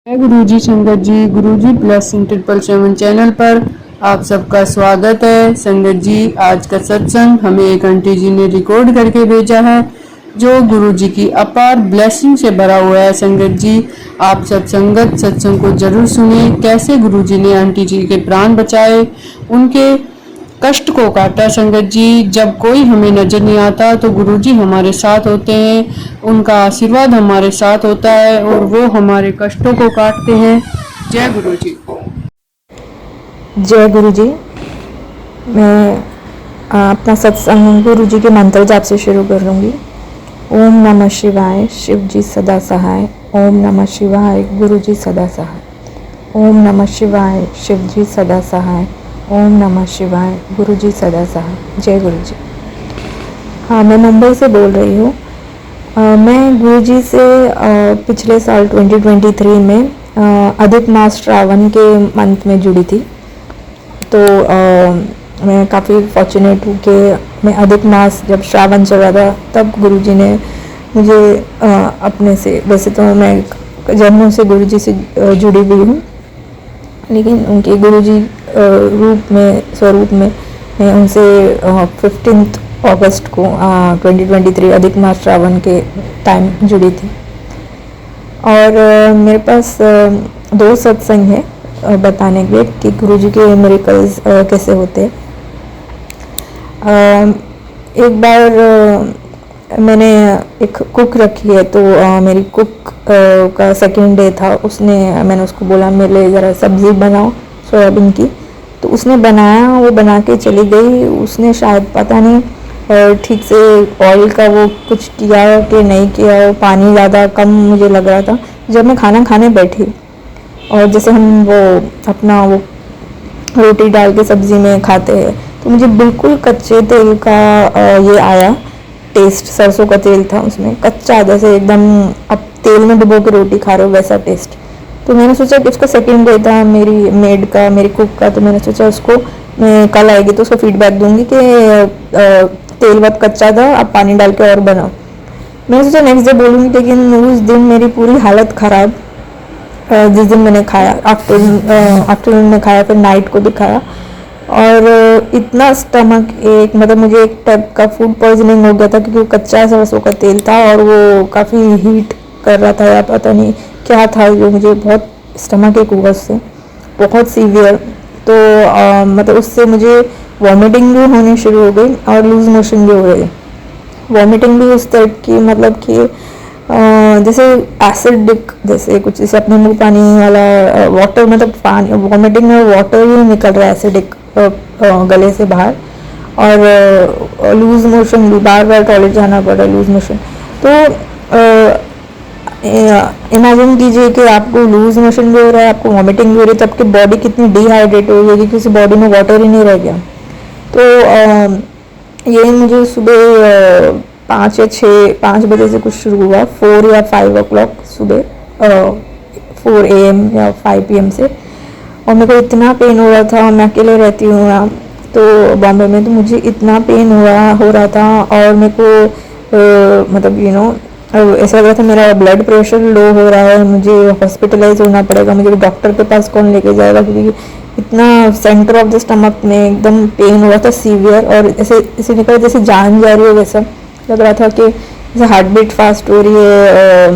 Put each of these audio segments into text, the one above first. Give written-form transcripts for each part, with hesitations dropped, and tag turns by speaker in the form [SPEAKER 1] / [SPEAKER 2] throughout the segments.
[SPEAKER 1] जय गुरुजी संगत जी। गुरुजी blessing 777 channel पर आप सबका स्वागत है। संगत जी, आज का सत्संग हमें एक आंटी जी ने रिकॉर्ड करके भेजा है जो गुरुजी की अपार ब्लेसिंग से भरा हुआ है। संगत जी, आप सब संगत सत्संग को जरूर सुनिए। कैसे गुरुजी ने आंटी जी के प्राण बचाए, उनके कष्ट को काटा। संगत जी, जब कोई हमें नजर नहीं आता तो गुरुजी हमारे साथ होते हैं, उनका आशीर्वाद हमारे साथ होता है और वो हमारे कष्टों को काटते हैं। जय गुरुजी।
[SPEAKER 2] जय गुरु जी। मैं अपना सत्संग गुरु जी के मंत्र जाप से शुरू कर लूँगी। ओम नमः शिवाय, शिव जी सदा सहाय। ओम नमः शिवाय, गुरु जी सदा सहाय। ओम नमः शिवाय, शिव जी सदा सहाय। ओम नमः शिवाय, गुरु जी सदा सहाय। जय गुरु जी। हाँ, मैं मुंबई से बोल रही हूँ। मैं गुरु जी से पिछले साल 2023 में अधिक मास श्रावण के मंथ में जुड़ी थी। तो मैं काफ़ी फॉर्चुनेट हूँ कि मैं अधिक मास जब श्रावण चल रहा था तब गुरुजी ने मुझे अपने से, वैसे तो मैं जन्मों से गुरुजी से जुड़ी हुई हूँ, लेकिन उनके गुरुजी रूप में, स्वरूप में मैं उनसे 15 अगस्त को 2023 अधिक मास श्रावण के टाइम जुड़ी थी। और मेरे पास दो सत्संग है बताने के लिए कि गुरुजी के मिरेकल्स कैसे होते हैं। एक बार मैंने एक कुक रखी है, तो मेरी कुक का सेकंड डे था। मैंने उसको बोला मेरे लिए ज़रा सब्ज़ी बनाओ सोयाबीन की, तो उसने बनाया। वो बना के चली गई। उसने शायद पता नहीं ठीक से ऑयल का वो कुछ किया कि नहीं किया, वो पानी ज़्यादा कम मुझे लग रहा था। जब मैं खाना खाने बैठी और जैसे हम वो अपना वो रोटी डाल के सब्ज़ी में खाते हैं, तो मुझे बिल्कुल कच्चे तेल का ये आया टेस्ट। सरसों का तेल था उसमें, कच्चा, जैसे एकदम अब तेल में डुबो के रोटी खा रहे हो वैसा टेस्ट। तो मैंने सोचा कि उसका सेकंड डे था मेरी मेड का, मेरी कुक का, तो मैंने सोचा उसको मैं कल आएगी तो उसको फीडबैक दूंगी कि तेल बहुत कच्चा था, आप पानी डाल के और बनाओ। मैंने सोचा नेक्स्ट डे बोलूँगी, लेकिन उस दिन मेरी पूरी हालत ख़राब। जिस दिन मैंने खाया आफ्टरनून में खाया, फिर नाइट को भी खाया, और इतना स्टमक एक, मतलब मुझे एक टाइप का फूड पॉइजनिंग हो गया था, क्योंकि वो कच्चा सरसों का तेल था और वो काफ़ी हीट कर रहा था या पता नहीं क्या था, जो मुझे बहुत स्टमक एक हुआ उससे, बहुत सीवियर। तो मतलब उससे मुझे वॉमिटिंग भी होनी शुरू हो गई और लूज मोशन भी हो गई। वॉमिटिंग भी उस टाइप की, मतलब कि जैसे एसिडिक, जैसे कुछ, जैसे अपने मुंह पानी वाला वाटर, मतलब पानी, वॉमिटिंग में वाटर ही निकल रहा है एसिडिक गले से बाहर, और लूज मोशन भी, बार बार टॉयलेट जाना पड़ रहा है, लूज मोशन। तो इमेजिन कीजिए कि आपको लूज मोशन भी हो रहा है, आपको वॉमिटिंग भी हो रही है, तो आपकी बॉडी कितनी डिहाइड्रेट हो गई, किसी बॉडी में वाटर ही नहीं रह गया। तो ये मुझे सुबह 5 बजे से कुछ शुरू हुआ, 4 या 5 o'clock सुबह, 4 AM या 5 PM से। और मेरे को इतना पेन हो रहा था, मैं अकेले रहती हूँ यहाँ तो बॉम्बे में, तो मुझे इतना पेन हो रहा था, और मेरे को मतलब ऐसा लग रहा था मेरा ब्लड प्रेशर लो हो रहा है, मुझे हॉस्पिटलाइज होना पड़ेगा, मुझे डॉक्टर के पास कौन लेके जाएगा, क्योंकि इतना सेंटर ऑफ द स्टमक में एकदम पेन हो रहा था सीवियर, और ऐसे निकल जैसे जान जा रही हो, वैसा लग रहा था कि जैसे हार्ट बीट फास्ट हो रही है,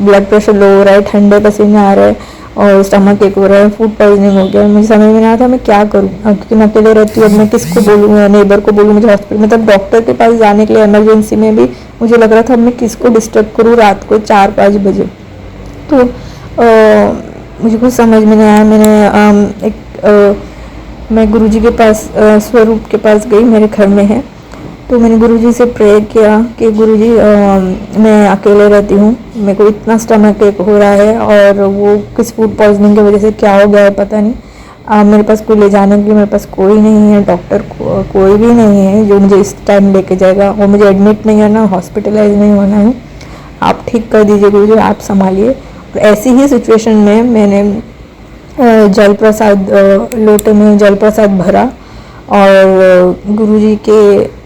[SPEAKER 2] ब्लड प्रेशर लो हो रहा है, ठंडे पसीने आ रहे हैं, और स्टमक एक हो रहा है, फूड पॉइजनिंग हो गया। मुझे समझ में नहीं आता मैं क्या करूँ, क्योंकि मैं अकेले रहती हूँ। अब मैं किसको बोलूँ, या नेबर को बोलूँ, मुझे हॉस्पिटल, मतलब डॉक्टर के पास जाने के लिए इमरजेंसी में भी मुझे लग रहा था अब मैं किसको डिस्टर्ब करूँ रात को 4-5 बजे। तो मुझे कुछ समझ में नहीं आया। मैं गुरुजी के पास, स्वरूप के पास गई, मेरे घर में है। तो मैंने गुरुजी से प्रे किया कि गुरुजी मैं अकेले रहती हूँ, मेरे को इतना स्टमक एक हो रहा है, और वो किस फूड पॉइजनिंग की वजह से क्या हो गया है पता नहीं। मेरे पास कोई ले जाने के लिए, मेरे पास कोई नहीं है, डॉक्टर कोई भी नहीं है जो मुझे इस टाइम लेके जाएगा, और मुझे एडमिट नहीं होना, हॉस्पिटलाइज नहीं होना है। आप ठीक कर दीजिए गुरुजी, आप संभालिए। और ऐसी ही सिचुएशन में मैंने जल प्रसाद, लोटे में जल प्रसाद भरा, और गुरुजी के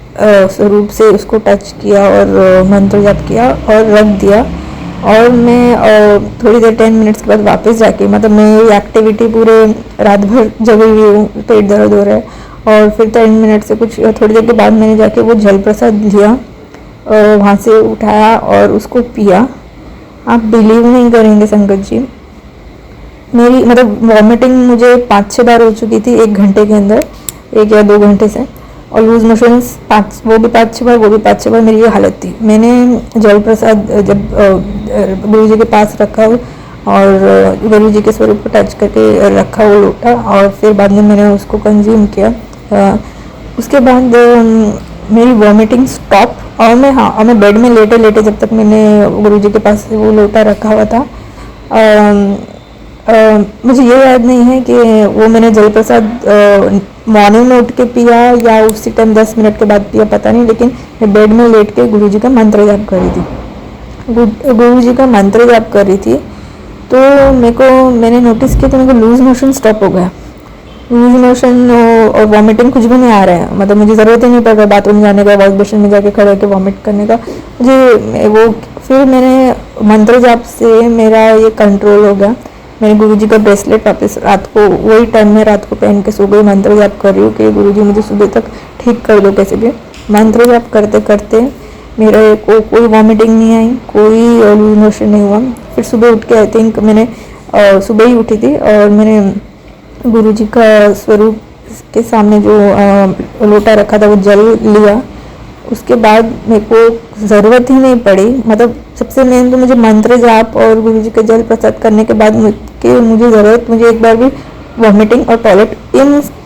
[SPEAKER 2] स्वरूप से उसको टच किया और मंत्र जप किया और रख दिया। और मैं थोड़ी देर 10 मिनट्स के बाद वापस जाके, मतलब मैं ये एक्टिविटी पूरे रात भर जगी हुई हूँ, पेट दर्द हो रहा है, और फिर 10 मिनट से कुछ थोड़ी देर के बाद मैंने जाके वो जल प्रसाद लिया, वहाँ से उठाया और उसको पिया। आप बिलीव नहीं करेंगे संगत जी, मेरी मतलब वॉमिटिंग मुझे 5-6 बार हो चुकी थी 1 घंटे के अंदर, 1 या 2 घंटे से, और लूज मोशंस वो भी 5-6 बार, वो भी 5-6 बार मेरी ये हालत थी। मैंने जल प्रसाद जब गुरु जी के पास रखा और गुरु जी के स्वरूप को टच करके रखा वो लोटा, और फिर बाद में मैंने उसको कंज्यूम किया। उसके बाद मेरी वॉमिटिंग स्टॉप, और मैं बेड में लेटे लेटे, जब तक मैंने गुरु जी के पास वो लोटा रखा हुआ था, मुझे ये याद नहीं है कि वो मैंने जल प्रसाद मॉर्निंग में उठ के पिया या उसी टाइम 10 मिनट के बाद पिया, पता नहीं, लेकिन मैं बेड में लेट के गुरु जी का मंत्र जाप कर रही थी। गुरु जी का मंत्र जाप कर रही थी, तो मैंने नोटिस किया तो मेरे को लूज मोशन स्टॉप हो गया। लूज मोशन और वॉमिटिंग कुछ भी नहीं आ रहा है, मतलब मुझे ज़रूरत ही नहीं पड़ रहा बाथरूम जाने का, वॉश बेसिन में जाके खड़े होकर वॉमिट करने का। मुझे वो फिर मैंने मंत्र जाप से मेरा ये कंट्रोल हो गया। मैंने गुरुजी का ब्रेसलेट वापस रात को वही टाइम में रात को पहन के सो गई, मंत्र जाप कर रही हूँ कि गुरुजी मुझे सुबह तक ठीक कर दो कैसे भी। मंत्र जाप करते करते मेरे को कोई वॉमिटिंग नहीं आई, कोई लूज मोशन नहीं हुआ। फिर सुबह उठ के आई थिंक मैंने सुबह ही उठी थी और मैंने गुरुजी का स्वरूप के सामने जो लोटा रखा था वो जल लिया। उसके बाद मेरे को ज़रूरत ही नहीं पड़ी, मतलब सबसे मेन तो मुझे मंत्र जाप और गुरुजी का जल प्रसाद करने के बाद मुझे एक बार भी वॉमिटिंग और टॉयलेट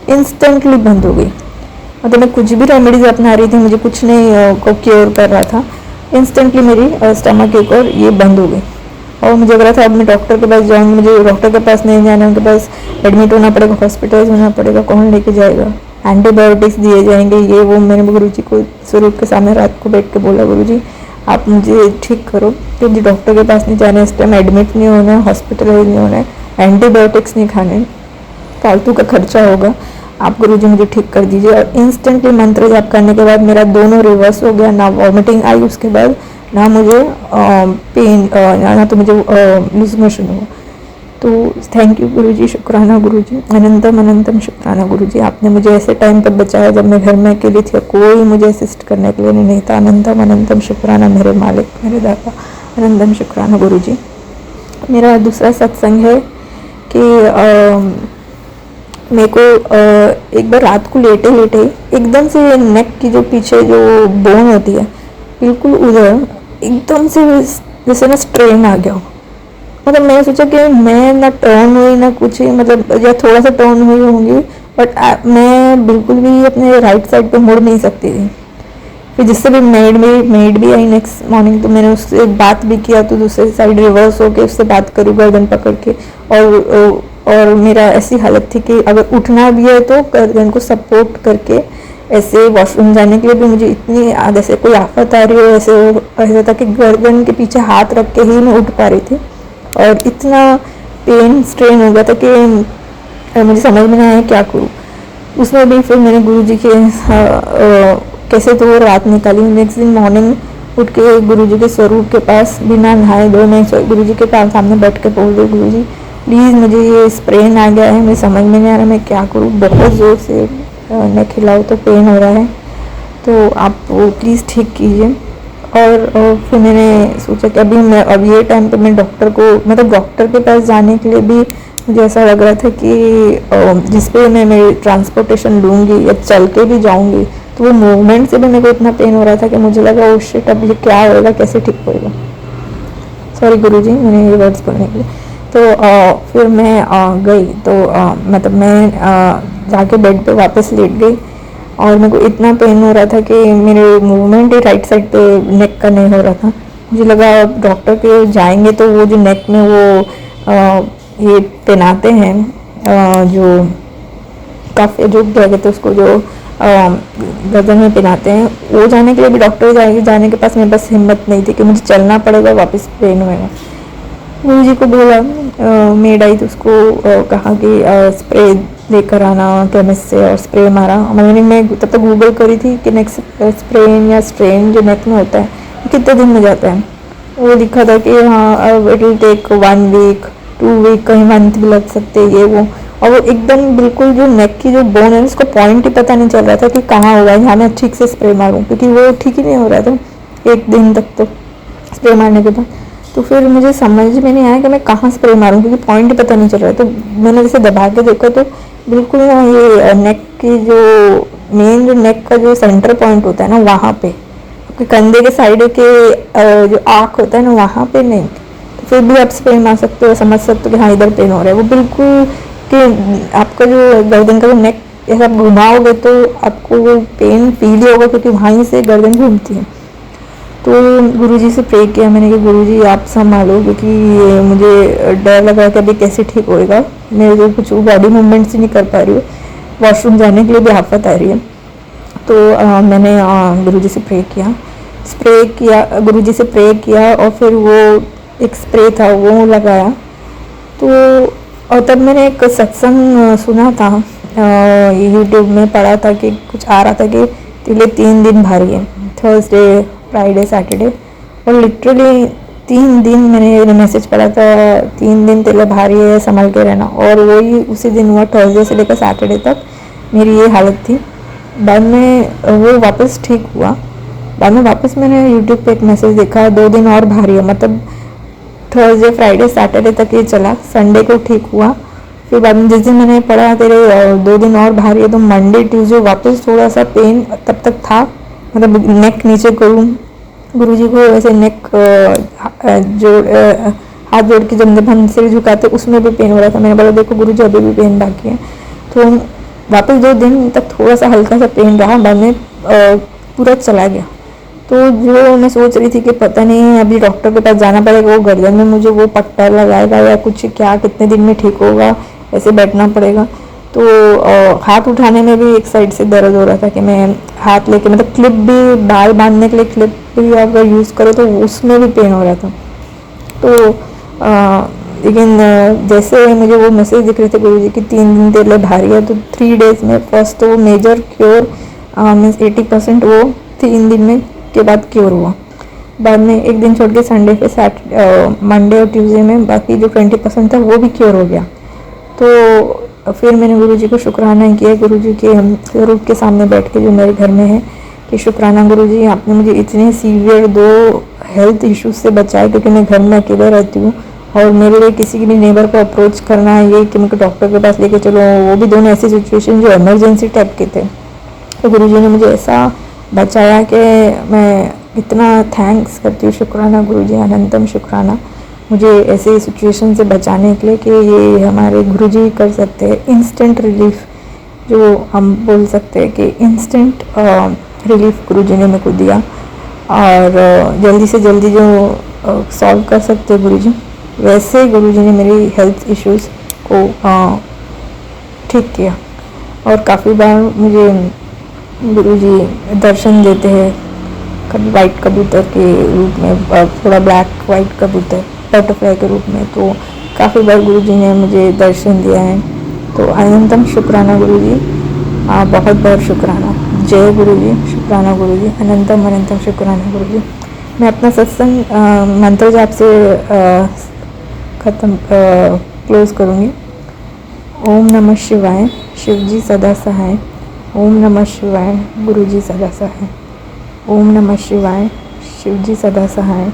[SPEAKER 2] इंस्टेंटली बंद हो गई। मतलब मैं कुछ भी रेमेडीज अपना रही थी, मुझे कुछ नहीं को क्योर कर रहा था, इंस्टेंटली मेरी स्टमक एक और ये बंद हो गई। और मुझे लग रहा था अब मैं डॉक्टर के पास जाऊँगी, मुझे डॉक्टर के पास नहीं जाना, उनके पास एडमिट होना पड़ेगा, हॉस्पिटलाइज होना पड़ेगा, कौन लेके जाएगा, एंटीबायोटिक्स दिए जाएंगे, ये वो। मैंने गुरुजी को स्वरूप के सामने रात को बैठ के बोला, गुरुजी आप मुझे ठीक करो, क्योंकि डॉक्टर के पास नहीं जाना है, इस टाइम एडमिट नहीं होना है, हॉस्पिटलाइज नहीं होना है, एंटीबायोटिक्स नहीं खाने, फालतू का खर्चा होगा, आप गुरुजी मुझे ठीक कर दीजिए। और इंस्टेंटली मंत्र जाप करने के बाद मेरा दोनों रिवर्स हो गया, ना वॉमिटिंग आई उसके बाद, ना मुझे पेन, ना तो मुझे लूज मोशन हुआ। तो थैंक यू गुरुजी, शुक्राना गुरुजी, अनंतम अनंतम शुक्राना गुरुजी, आपने मुझे ऐसे टाइम पर बचाया जब मैं घर में अकेली थी, कोई मुझे असिस्ट करने के लिए नहीं था। अनंतम अनंतम शुक्राना मेरे मालिक, मेरे दाता, अनंतम शुक्राना गुरुजी। मेरा दूसरा सत्संग है कि मेरे को एक बार रात को लेटे लेटे एकदम से नेक की जो पीछे जो बोन होती है बिल्कुल उधर एकदम से जैसे ना स्ट्रेन आ गया। मतलब मैंने सोचा कि मैं ना टर्न हुई ना कुछ ही, मतलब या थोड़ा सा टर्न हुई होंगी, बट मैं बिल्कुल भी अपने राइट साइड पे मुड़ नहीं सकती थी। फिर जिससे भी मेड भी आई नेक्स्ट मॉर्निंग, तो मैंने उससे बात भी किया, तो दूसरे साइड रिवर्स होके उससे बात करूँ गर्दन पकड़ के, और मेरा ऐसी हालत थी कि अगर उठना भी है तो गर्दन को सपोर्ट करके, ऐसे वॉशरूम जाने के लिए भी मुझे इतनी जैसे कोई आफत आ रही हो ऐसे था कि गर्दन के पीछे हाथ रख के ही मैं उठ पा रही थी। और इतना पेन स्ट्रेन हो गया था कि मुझे समझ में नहीं आया क्या करूँ। उसमें भी फिर मैंने गुरुजी के कैसे तो वो रात निकाली। नेक्स्ट दिन मॉर्निंग उठ के गुरुजी के स्वरूप के पास बिना नहाए धोए मैं गुरुजी के पास सामने बैठ के बोल रही, गुरुजी प्लीज़ मुझे ये स्प्रेन आ गया है, मुझे समझ में नहीं आ रहा मैं क्या करूँ, बहुत ज़ोर से नेक हिलाओ तो पेन हो रहा है, तो आप वो प्लीज़ ठीक कीजिए। और फिर मैंने सोचा कि अब ये टाइम पे मैं डॉक्टर को, मतलब डॉक्टर के पास जाने के लिए भी मुझे ऐसा लग रहा था कि जिस पे मैं मेरी ट्रांसपोर्टेशन लूँगी या चल के भी जाऊँगी, तो वो मूवमेंट से भी मेरे को इतना पेन हो रहा था कि मुझे लगा ओ शिट, अब ये क्या होएगा, कैसे ठीक होएगा। सॉरी गुरुजी मैंने ये वर्ड्स बोलने के लिए। तो फिर मैं गई, तो मतलब मैं जाके बेड पे वापस लेट गई, और मेरे को इतना पेन हो रहा था कि मेरे मूवमेंट ही राइट साइड पे नेक का नहीं हो रहा था। मुझे लगा डॉक्टर के जाएंगे तो वो जो नेक में वो ये पहनाते हैं जो कफ, जो क्या कहते हैं उसको, जो गर्दन में पहनाते हैं, वो जाने के लिए भी डॉक्टर जाने के पास मेरे पास हिम्मत नहीं थी कि मुझे चलना पड़ेगा, वापस पेन होएगा। गुरु जी को बोला, मेड आई तो उसको कहा कि स्प्रे लेकर आना केमिस्ट से, और स्प्रे मारा। मैंने मैं तब तक गूगल करी थी कि नेक्स्ट स्प्रेन या स्ट्रेन जो नेक में होता है कितने दिन में जाता है। वो लिखा था कि हाँ अब it will take 1 week 2 week, कहीं मंथ भी लग सकते हैं ये वो। और वो एकदम बिल्कुल जो नेक की जो बोन है उसको पॉइंट ही पता नहीं चल रहा था कि कहाँ हुआ है, यहाँ मैं ठीक से स्प्रे मारूँ, क्योंकि वो ठीक ही नहीं हो रहा था 1 दिन तक तो स्प्रे मारने के बाद। तो फिर मुझे समझ में नहीं आया कि मैं कहाँ स्प्रे मारूँ, क्योंकि पॉइंट ही पता नहीं चल रहा है। तो मैंने जैसे दबा के देखा तो बिल्कुल ना ये नेक की जो मेन जो नेक का जो सेंटर पॉइंट होता है ना वहाँ पे, आपके कंधे के साइड के जो आँख होता है ना वहाँ पे नहीं। तो फिर भी आप स्प्रे मार सकते हो, समझ सकते हो कि हाँ इधर पेन हो रहा है। वो बिल्कुल कि आपका जो गर्दन का जो नेक ऐसा आप घुमाओगे तो आपको वो पेन फील होगा, क्योंकि वहीं से गर्दन घूमती है। तो गुरुजी से प्रे किया मैंने कि गुरुजी आप संभालो, क्योंकि ये मुझे डर लग रहा है कि अभी कैसे ठीक होएगा। मेरे को कुछ बॉडी मूवमेंट्स ही नहीं कर पा रही हूँ, वॉशरूम जाने के लिए भी आफत आ रही है। तो मैंने गुरुजी से प्रे किया, गुरुजी से प्रे किया और फिर वो एक स्प्रे था वो लगाया। तो और तब मैंने एक सत्संग सुना था, यूट्यूब में पढ़ा था कि कुछ आ रहा था कि तिले 3 दिन भारी है, थर्सडे फ्राइडे सैटरडे, और लिटरली 3 दिन मैंने मैसेज पढ़ा था 3 दिन तिले भारी है, संभल के रहना। और वही उसी दिन हुआ, थर्सडे से लेकर सैटरडे तक मेरी ये हालत थी। बाद में वो वापस ठीक हुआ। बाद में वापस मैंने यूट्यूब पे एक मैसेज देखा 2 दिन और भारी है, मतलब थर्सडे फ्राइडे सैटरडे तक ये चला, संडे को ठीक हुआ। फिर बाद में जिस दिन मैंने पढ़ा तेरे 2 दिन और भारी है, तो मंडे ट्यूसडे वापस थोड़ा सा पेन तब तक था, मतलब नेक नीचे करूँ गुरुजी को ऐसे नेक हाथ जोड़ के जब हम सिर झुकाते उसमें भी पेन हो रहा था। मैंने बोला देखो गुरुजी अभी भी पेन बाकी है। तो वापस 2 दिन तक थोड़ा सा हल्का सा पेन रहा, बाद में पूरा चला गया। तो जो मैं सोच रही थी कि पता नहीं अभी डॉक्टर के पास जाना पड़ेगा, वो गर्दन में मुझे वो पट्टा लगाएगा या कुछ, क्या कितने दिन में ठीक होगा, ऐसे बैठना पड़ेगा। तो हाथ उठाने में भी एक साइड से दर्द हो रहा था कि मैं हाथ लेके, मतलब क्लिप भी बाल बांधने के लिए क्लिप भी अगर यूज़ करो तो उसमें भी पेन हो रहा था। तो लेकिन जैसे मुझे वो मैसेज दिख रहे थे गुरुजी की 3 दिन तेरे लिए भारी है, तो 3 डेज़ में फर्स्ट तो वो मेजर क्योर मीन्स 80% वो 3 दिन में के बाद क्योर हुआ। बाद में एक दिन छोड़ के संडे पे मंडे और ट्यूसडे में बाकी जो 20% था वो भी क्योर हो गया। तो फिर मैंने गुरुजी को शुक्राना किया, गुरुजी के रूप के सामने बैठ के जो मेरे घर में है, कि शुक्राना गुरुजी आपने मुझे इतने सीवियर 2 हेल्थ इश्यूज से बचाए, क्योंकि मैं घर में अकेले रहती हूँ और मेरे लिए किसी भी नेबर को अप्रोच करना है ये कि मुझे डॉक्टर के पास लेके चलो, वो भी दोनों ऐसी सिचुएशन जो इमरजेंसी टाइप के थे। तो गुरुजी ने मुझे ऐसा बचाया कि मैं इतना थैंक्स करती हूँ। शुक्राना गुरुजी, अनंतम शुक्राना मुझे ऐसे सिचुएशन से बचाने के लिए कि ये हमारे गुरुजी कर सकते हैं। इंस्टेंट रिलीफ जो हम बोल सकते हैं कि इंस्टेंट रिलीफ गुरुजी ने मेरे को दिया, और जल्दी से जल्दी जो सॉल्व कर सकते हैं गुरुजी, वैसे गुरुजी ने मेरी हेल्थ इश्यूज़ को ठीक किया। और काफ़ी बार मुझे गुरुजी दर्शन देते हैं, कभी वाइट कबूतर के रूप में, थोड़ा ब्लैक वाइट कबूतर बटरफ्लाई के रूप में, तो काफ़ी बार गुरुजी ने मुझे दर्शन दिया है। तो अनंतम शुक्राना गुरुजी, बहुत बहुत शुक्राना। जय गुरुजी, शुक्राना गुरुजी, अनंतम अनंतम शुक्राना गुरुजी। मैं अपना सत्संग मंत्र जाप से ख़त्म क्लोज़ करूँगी। ओम नमः शिवाय, शिवजी सदा सहाय। ओम नमः शिवाय, गुरुजी सदा सहाय। ओम नमः शिवाय, शिवजी सदा सहाय।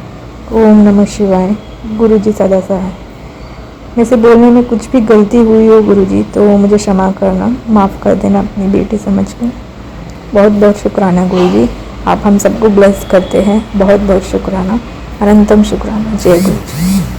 [SPEAKER 2] ओम नमः शिवाय, गुरुजी सदा सहाय। वैसे बोलने में कुछ भी गलती हुई हो गुरुजी तो मुझे क्षमा करना, माफ़ कर देना अपनी बेटी समझकर। बहुत बहुत शुक्राना गुरुजी, आप हम सबको ब्लेस करते हैं। बहुत बहुत शुक्राना, अनंतम शुक्राना। जय गुरुजी।